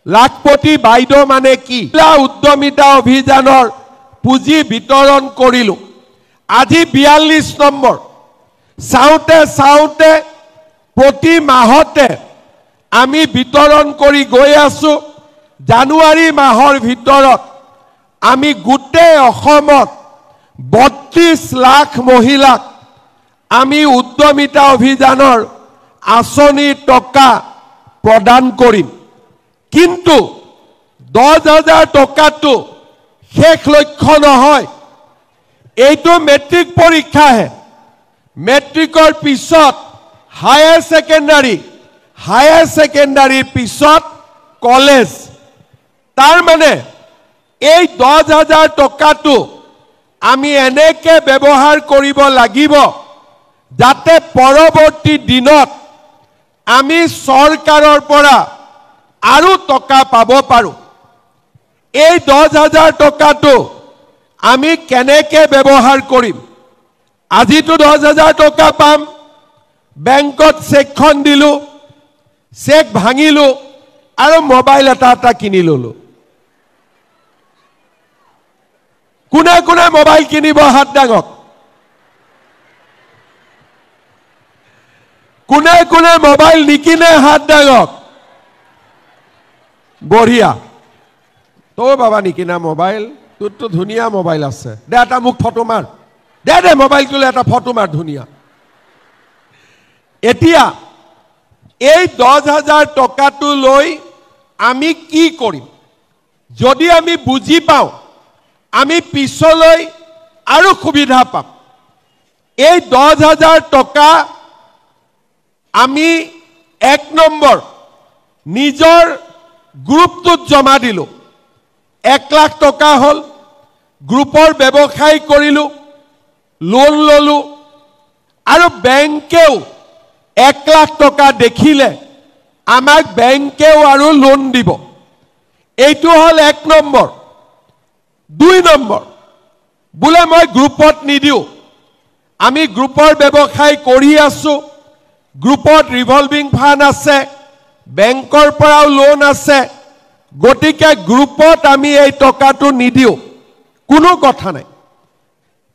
লাখপতি বাইদেউ মানে কি উদ্যমিতা অভিযানৰ পুঁজি বিতৰণ কৰিলো আজি 42 নম্বৰ চাওঁতে চাওঁতে প্ৰতি মাহতে আমি বিতৰণ কৰি গৈ আছো জানুৱাৰী মাহৰ ভিতৰত আমি গোটেই অসমত 32 লাখ মহিলাক আমি উদ্যমিতা অভিযানৰ আঁচনিৰ টকা প্ৰদান কৰিম কিন্তু 10,000 টকাটো শেষ লক্ষ্য নহয় এইটো মেট্ৰিক পৰীক্ষাহে মেট্ৰিকৰ পিছত হায়াৰ সেকেন্ডাৰীৰ পিছত কলেজ তাৰ মানে এই 10,000 টকাটো আমি এনেকে ব্যৱহাৰ কৰিব লাগিব যাতে পৰৱৰ্তী দিনত আমি চৰকাৰৰ পৰা আৰু টকা পাব পাৰো এই 10,000 টকাটো আমি কেনেকে ব্যৱহাৰ কৰিম আজিতো 10,000 টকা পাম বেংকত চেকখন দিলো চেক ভাঙিলো আৰু মোবাইল এটা কিনি ললো কোনে কোনে মোবাইল কিনিব হাত ডাঙক কোনে কোনে মোবাইল নিকিনে হাত ডাঙক বঢ়িয়া তো বাবা নিকিনা মোবাইল তোৰটো ধুনীয়া মোবাইল আছে দে এটা মুখ ফটো মাৰ দে মোবাইল তুলে এটা ফটো মাৰ ধুনীয়া এতিয়া এই 10,000 টকাটো লৈ আমি কি কৰিম যদি আমি বুজি পাওঁ আমি পিছলৈ আৰু সুবিধা পাম এই 10,000 টকা আমি 1 নম্বৰ নিজৰ গ্ৰুপটোত জমা দিলো 1 লাখ টকা হল গ্ৰুপৰ ব্যৱসায় কৰিলো লোন ললো আৰু বেংকেও 1 লাখ টকা দেখিলে আমাক বেংকেও আৰু লোন দিব এইটো হল 1 নম্বৰ 2 নম্বৰ বুলে মই গ্ৰুপত নিদিও আমি গ্ৰুপৰ ব্যৱসায় কৰি আছো গ্ৰুপত ৰিভলভিং ফান্ড আছে বেংকৰ পৰাও লোন আছে গতিকে গ্ৰুপত আমি এই টকাটো নিদিও কোনো কথা নাই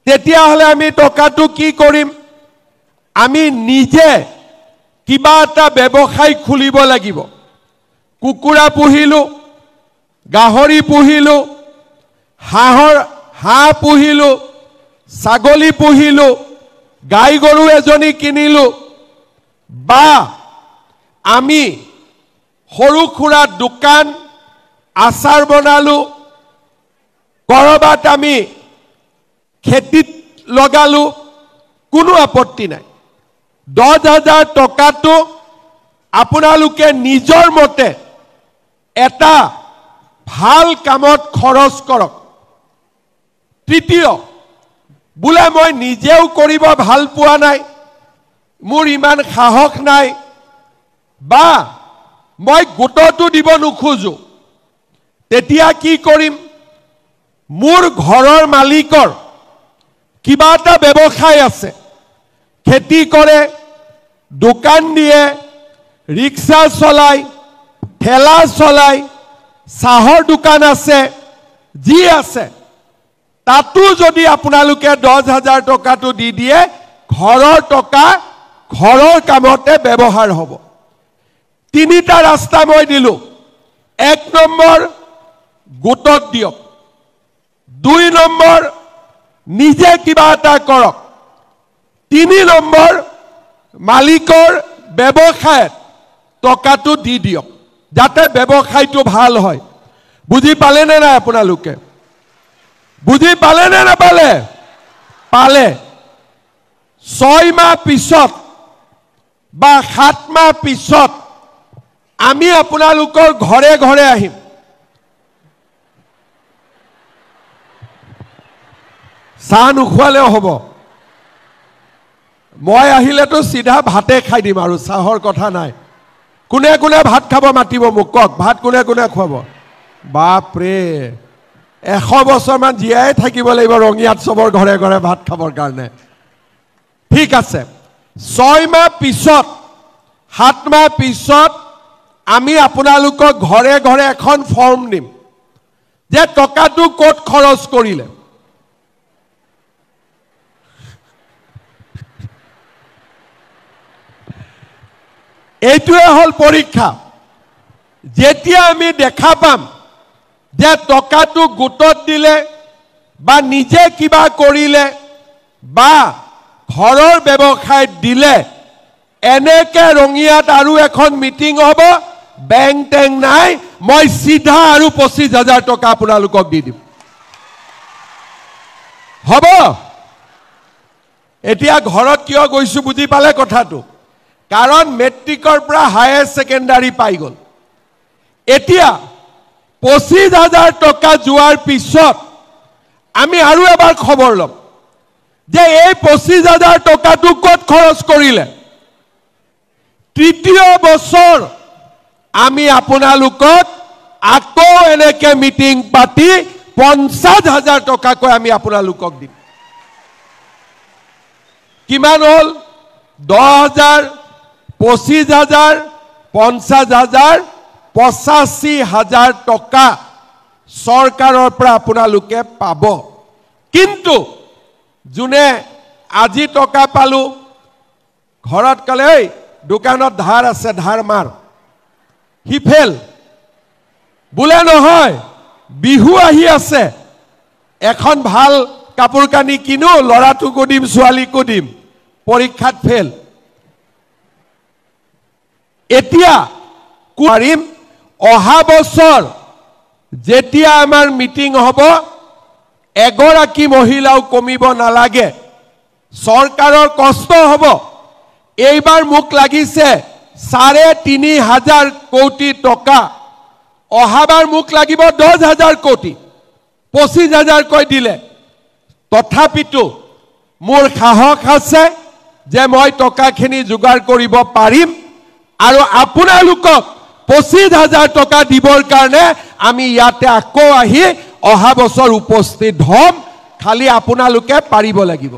তেতিয়া হলে আমি টকাটো কি কৰিম আমি নিজে কিবা এটা ব্যৱসায় খুলিব লাগিব কুকুৰা পুহিলো গাহৰি পুহিলো হাঁহ পুহিলো ছাগলী পুহিলো গাই গৰু এজনী কিনিলো বা আমি সৰু খুৰা দোকান আচাৰ বনালো কৰবাত আমি খেতিত লগালো কোনো আপত্তি নাই 10,000 টকাটো আপোনালোকে নিজৰ মতে এটা ভাল কামত খৰচ কৰক তৃতীয় বুলে মই নিজেও কৰিব ভাল পোৱা নাই মোৰ ইমান সাহস নাই বা মই গোটটো দিব নোখোজো তেতিয়া কি কৰিম মোৰ ঘৰৰ মালিকৰ কিবা এটা ব্যৱসায় আছে খেতি কৰে দোকান দিয়ে ৰিক্সা চলাই ঠেলা চলাই চাহৰ দোকান আছে যি আছে তাতো যদি আপোনালোকে 10,000 টকাটো দি দিয়ে ঘৰৰ টকা ঘৰৰ কামতে ব্যৱহাৰ হ'ব তিনিটা ৰাস্তা মই দিলো 1 নম্বৰ গোটত দিয়ক 2 নম্বৰ নিজে কিবা এটা কৰক 3 নম্বৰ মালিকৰ ব্যৱসায়ত টকাটো দি দিয়ক যাতে ব্যৱসায়টো ভাল হয় বুজি পালে নে নাই আপোনালোকে বুজি পালে নে নাপালে পালে 6 মাহ পিছত বা 7 মাহ পিছত আমি আপোনালোকৰ ঘৰে ঘৰে আহিম চাহ নোখোৱালেও হ'ব মই আহিলেতো সিধা ভাতে খাই দিম আৰু চাহৰ কথা নাই কোনে কোনে ভাত খাব মাতিব মোক কক ভাত কোনে কোনে খুৱাব বাপৰে 100 বছৰমান জীয়াই থাকিব লাগিব ৰঙিয়াত সবৰ ঘৰে ঘৰে ভাত খাবৰ কাৰণে ঠিক আছে 6 মাহ পিছত 7 মাহ পিছত আমি আপোনালোকক ঘৰে ঘৰে এখন ফৰ্ম দিম যে টকাটো ক'ত খৰচ কৰিলে এইটোৱে হল পৰীক্ষা যেতিয়া আমি দেখা পাম যে টকাটো গোটত দিলে বা নিজে কিবা কৰিলে বা ঘৰৰ ব্যৱসায়ত দিলে এনেকে ৰঙিয়াত আৰু এখন মিটিং হ'ব বেংক টেং নাই মই সিধা আৰু 25,000 টকা আপোনালোকক দি দিম হ'ব এতিয়া ঘৰত কিয় গৈছো বুজি পালে কথাটো কাৰণ মেট্ৰিকৰ পৰা হায়াৰ সেকেন্ডাৰী পাই গল এতিয়া 25,000 টকা যোৱাৰ পিছত আমি আৰু এবাৰ খবৰ লম যে এই 25,000 টকাটো ক'ত খৰচ কৰিলে তৃতীয় বছৰ আমি আপোনালোকক আকৌ এনেকে মিটিং পাতি 50,000 টকাকৈ আমি আপোনালোকক দিম কিমান হল 10,000 25,000 50,000 85,000 টকা চৰকাৰৰ পৰা আপোনালোকে পাব কিন্তু জুনে আজি টকা পালো ঘৰত কলে দোকানত ধাৰ আছে ধাৰ মাৰ হিফেল বুলে নহয় বিহু আহি আছে এখন ভাল কাপোৰ কানি কিনো লৰাটোকো দিম ছোৱালীকো দিম পৰীক্ষাত ফেল এতিয়া পাৰিম অহা বছৰ যেতিয়া আমাৰ মিটিং হ'ব এগৰাকী মহিলাও কমিব নালাগে চৰকাৰৰ কষ্ট হ'ব এইবাৰ মোক লাগিছে 3,500 কোটি টকা অহাবাৰ মোক লাগিব 10,000 কোটি 25,000 কৈ দিলে তথাপিতো মোৰ সাহস আছে যে মই টকাখিনি যোগাৰ কৰিব পাৰিম আৰু আপোনালোকক 25,000 টকা দিবৰ কাৰণে আমি ইয়াতে আকৌ আহি অহা বছৰ উপস্থিত হম খালি আপোনালোকে পাৰিব লাগিব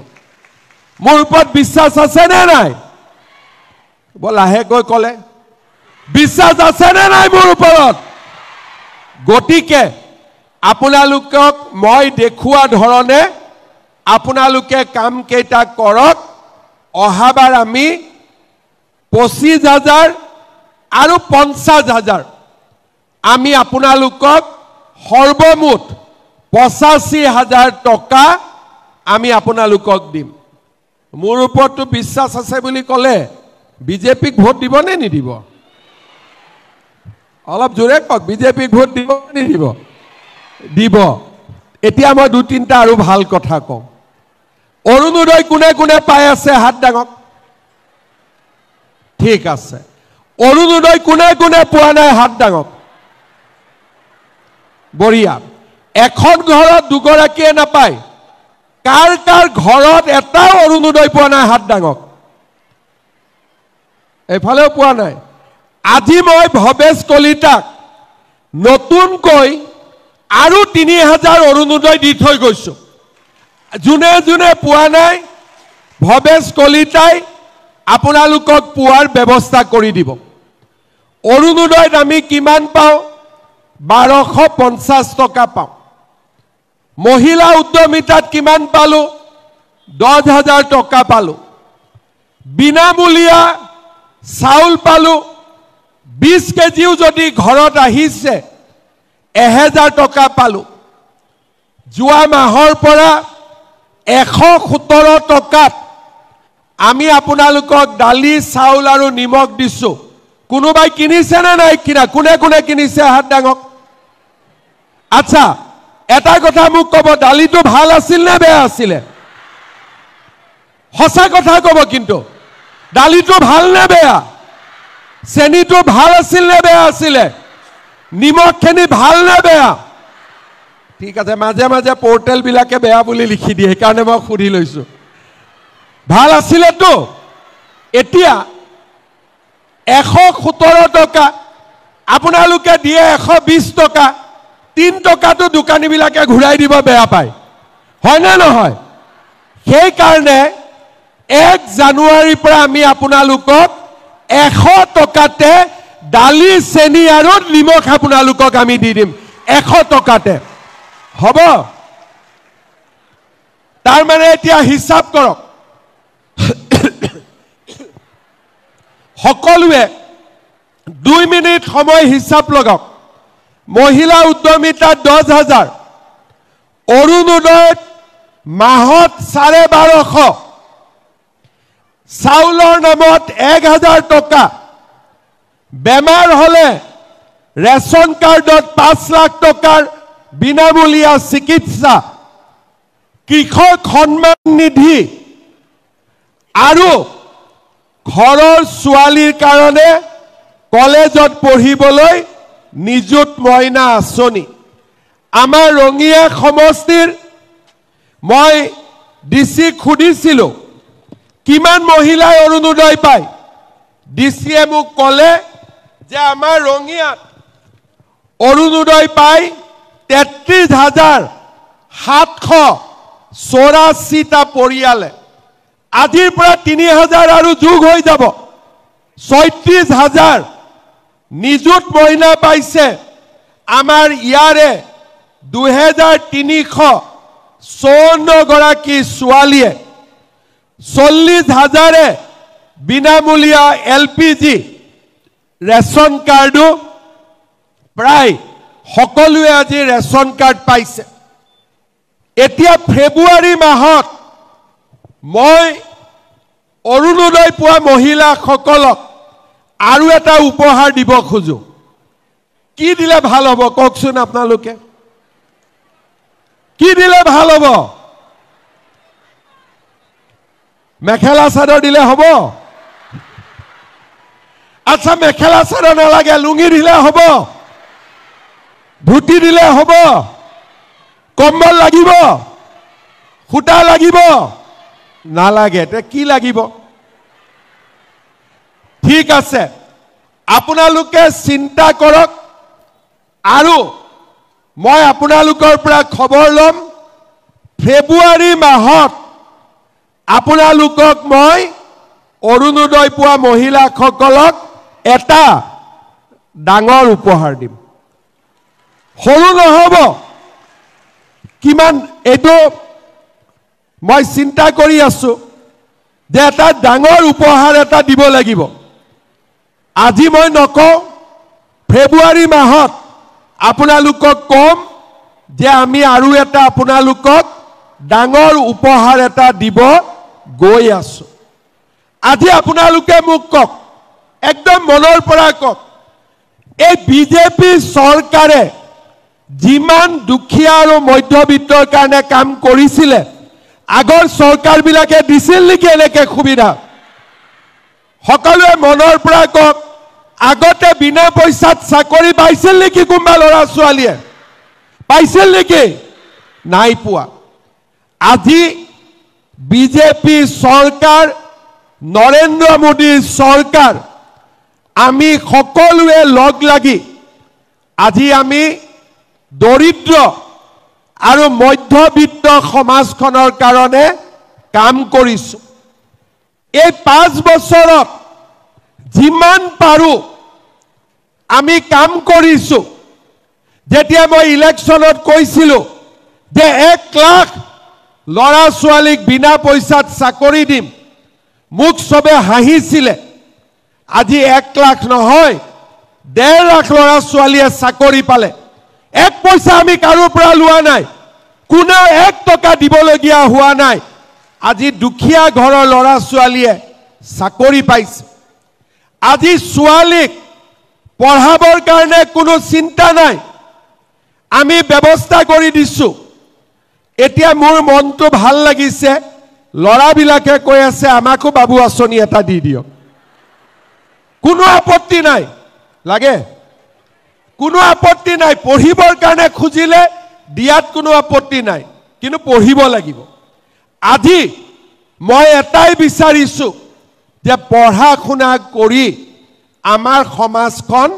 মোৰ ওপৰত বিশ্বাস আছে নে নাই বলাহে কৈ কলে বিশ্বাস আছে নে নাই মোৰ ওপৰত গটিকে আপোনালোকক মই দেখুৱা ধৰণে আপোনালোকে কাম কেইটা কৰক অহাবাৰ আমি 25,000 আৰু 50,000 আমি আপোনালোকক সৰ্বমুঠ 85,000 টকা আমি আপোনালোকক দিম মোৰ ওপৰতো বিশ্বাস আছে বুলি কলে বিজেপিক ভোট দিব নে নিদিব অলপ জোৰে কক বিজেপিক ভোট দিব নে নিদিব দিব এতিয়া মই 2-3টা আৰু ভাল কথা কম অৰুণোদয় কোনে কোনে পাই আছে হাত ডাঙক ঠিক আছে অৰুণোদয় কোনে কোনে পোৱা নাই হাত ডাঙক বঢ়িয়া এখন ঘৰত দুগৰাকীয়ে নাপায় কাৰ কাৰ ঘৰত এটা অৰুণোদয় পোৱা নাই হাত ডাঙক এফালেও পোৱা নাই আজি মই ভৱেশ কলিতাক নতুনকৈ আৰু 3,000 অৰুণোদয় দি থৈ গৈছো জুনে জুনে পোৱা নাই ভৱেশ কলিতাই আপোনালোকক পোৱাৰ ব্যৱস্থা কৰি দিব অৰুণোদয়ত আমি কিমান পাওঁ 1250 টকা পাওঁ মহিলা উদ্যমিতাত কিমান পালো 10,000 টকা পালো বিনামূলীয়া চাউল পালো 20 কেজিও যদি ঘৰত আহিছে 1,000 টকা পালো যোৱা মাহৰ পৰা 117 টকাত আমি আপোনালোকক দালি চাউল আৰু নিমখ দিছো কোনোবাই কিনিছে না নাই কিনা কোনে কোনে কিনিছে হাত ডাঙক আচ্ছা এটা কথা মোক কব দালিটো ভাল আছিল নে বেয়া আছিল হসা কথা কব কিন্তু দালিটো ভাল নে বেয়া চেনিটো ভাল আছিল নে বেয়া আছিল নিমখখিনি ভাল নে বেয়া ঠিক আছে মাঝে মাঝে পোর্টেল বিলাকে বেয়া বুলি লিখি দিয়ে কাৰণে মই খুৰি লৈছো ভাল আছিল তো এতিয়া 117 টকা আপোনালোকে দিয়ে 120 টকা 3 টকাটো দোকানী বিলাকে ঘুৰাই দিব বেয়া পায় হয় না নহয় সেই কাৰণে 1 জানুৱাৰীৰ পৰা আমি আপোনালোকক 100 টকাতে দালি চেনি আৰু নিমখ আপোনালোকক আমি দি দিম 100 টকাতে হ'ব তাৰ মানে এতিয়া হিচাপ কৰক সকলোৱে 2 মিনিট সময় হিচাপ লগাওক মহিলা উদ্যমিতা 10,000 অৰুণোদয় মাহত 1250 চাউলৰ নামত 1,000 টকা বেমাৰ হলে ৰেশন কাৰ্ডত 5 লাখ টকাৰ বিনামূলীয়া চিকিৎসা কৃষক সন্মান নিধি আৰু ঘৰৰ ছোৱালীৰ কাৰণে কলেজত পঢ়িবলৈ নিযুত মইনা আঁচনি আমাৰ ৰঙিয়া সমষ্টিৰ মই ডিসি খুদিছিলো কিমান মহিলাই অৰুণোদয় পায় ডিসিয়ে মোক কলে যে আমাৰ ৰঙিয়াত অৰুণোদয় পায় 33,784টা পৰিয়ালে আজিৰ পৰা 3,000 আৰু যোগ হৈ যাব 36,000 নিযুত মহিলা পাইছে আমাৰ ইয়াৰে 2,354 গৰাকী ছোৱালীয়ে 40,000 বিনামূলীয়া এলপিজি ৰেশন কাৰ্ডো প্ৰায় সকলোৱে আজি ৰেশন কাৰ্ড পাইছে এতিয়া ফেব্ৰুৱাৰী মাহত মই অৰুণোদয় পোৱা মহিলাসকলক আৰু এটা উপহাৰ দিব খুজো কি দিলে ভাল হ'ব কওকচোন আপোনালোকে কি দিলে ভাল হ'ব মেখেলা চাদৰ দিলে হ'ব আচ্ছা মেখেলা চাদৰ নালাগে লুঙি দিলে হ'ব ধুতি দিলে হ'ব কম্বল লাগিব খুটা লাগিব নালাগে তে কি লাগিব ঠিক আছে আপোনালোকে চিন্তা কৰক আৰু মই আপোনালোকৰ পৰা খবৰ লম ফেব্ৰুৱাৰী মাহত আপোনালোকক মই অৰুণোদয় পোৱা মহিলাসকলক এটা ডাঙৰ উপহাৰ দিম সৰু নহব কিমান এটো মই চিন্তা কৰি আছো যে এটা ডাঙৰ উপহাৰ এটা দিব লাগিব আজি মই নকওঁ ফেব্ৰুৱাৰী মাহত আপোনালোকক কম যে আমি আৰু এটা আপোনালোকক ডাঙৰ উপহাৰ এটা দিব গৈ আছো আজি আপোনালোকে মোক কক একদম মনৰ পৰা কক এই বিজেপি চৰকাৰে যিমান দুখীয়া আৰু মধ্যবিত্তৰ কাৰণে কাম কৰিছিলে আগৰ চৰকাৰবিলাকে দিছিল নেকি এনেকে সুবিধা সকলোৱে মনৰ পৰা কক আগতে বিনা পইচাত চাকৰি পাইছিল নেকি কোনবা ল'ৰা ছোৱালীয়ে পাইছিল নেকি নাই পোৱা আজি বিজেপি চৰকাৰ নৰেন্দ্ৰ মোদী চৰকাৰ আমি সকলোৱে লগ লাগি আজি আমি দৰিদ্ৰ আৰু মধ্যবিত্ত সমাজখনৰ কাৰণে কাম কৰিছো এই 5 বছৰত যিমান পাৰো আমি কাম কৰিছো যেতিয়া মই ইলেকশ্যনত কৈছিলো যে 1 লাখ ল'ৰা ছোৱালীক বিনা পইচাত চাকৰি দিম মোক সবে হাঁহিছিলে আজি 1 লাখ নহয় 1.5 লাখ ল'ৰা ছোৱালীয়ে চাকৰি পালে 1 পইচা আমি কাৰো পৰা লোৱা নাই কোনো 1 টকা দিবলগীয়া হোৱা নাই আজি দুখীয়া ঘৰৰ ল'ৰা ছোৱালীয়ে চাকৰি পাইছে আজি ছোৱালীক পঢ়াবৰ কাৰণে কোনো চিন্তা নাই আমি ব্যৱস্থা কৰি দিছো এতিয়া মোৰ মনটো ভাল লাগিছে ল'ৰাবিলাকে কৈ আছে আমাকো বাবু আঁচনি এটা দি দিয়ক কোনো আপত্তি নাই লাগে কোনো আপত্তি নাই পঢ়িবৰ কাৰণে খুজিলে দিয়াত কোনো আপত্তি নাই কিন্তু পঢ়িব লাগিব আজি মই এটাই বিচাৰিছো যে পঢ়া শুনা কৰি আমাৰ সমাজখন